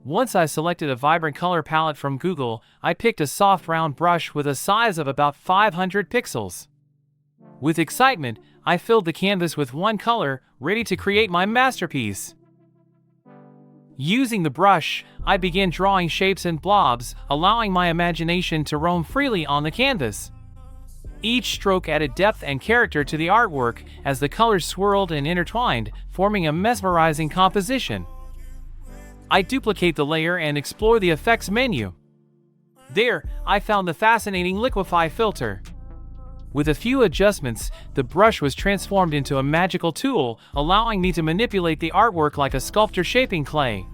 Once I selected a vibrant color palette from Google, I picked a soft round brush with a size of about 500 pixels. With excitement, I filled the canvas with one color, ready to create my masterpiece. Using the brush, I began drawing shapes and blobs, allowing my imagination to roam freely on the canvas. Each stroke added depth and character to the artwork as the colors swirled and intertwined, forming a mesmerizing composition. I duplicate the layer and explore the effects menu. There, I found the fascinating liquify filter. With a few adjustments, the brush was transformed into a magical tool, allowing me to manipulate the artwork like a sculptor shaping clay.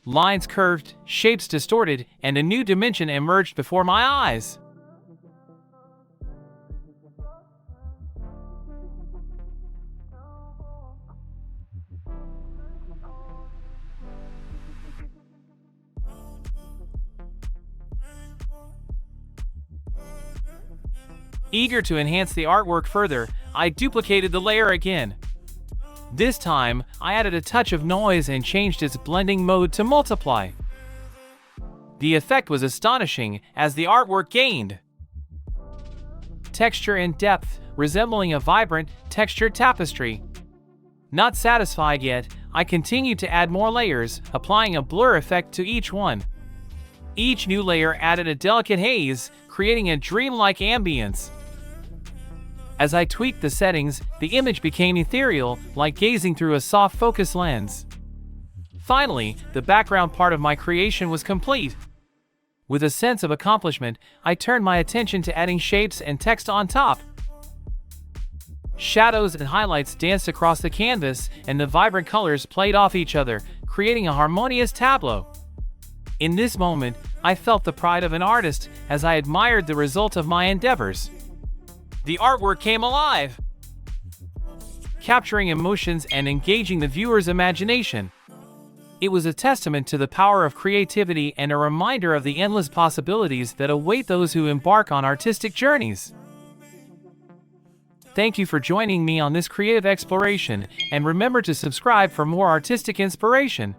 Lines curved, shapes distorted, and a new dimension emerged before my eyes. Eager to enhance the artwork further, I duplicated the layer again. This time, I added a touch of noise and changed its blending mode to multiply. The effect was astonishing as the artwork gained texture and depth, resembling a vibrant, textured tapestry. Not satisfied yet, I continued to add more layers, applying a blur effect to each one. Each new layer added a delicate haze, creating a dreamlike ambience. As I tweaked the settings, the image became ethereal, like gazing through a soft focus lens. Finally, the background part of my creation was complete. With a sense of accomplishment, I turned my attention to adding shapes and text on top. Shadows and highlights danced across the canvas, and the vibrant colors played off each other, creating a harmonious tableau. In this moment, I felt the pride of an artist as I admired the result of my endeavors. The artwork came alive, capturing emotions and engaging the viewer's imagination. It was a testament to the power of creativity and a reminder of the endless possibilities that await those who embark on artistic journeys. Thank you for joining me on this creative exploration, and remember to subscribe for more artistic inspiration.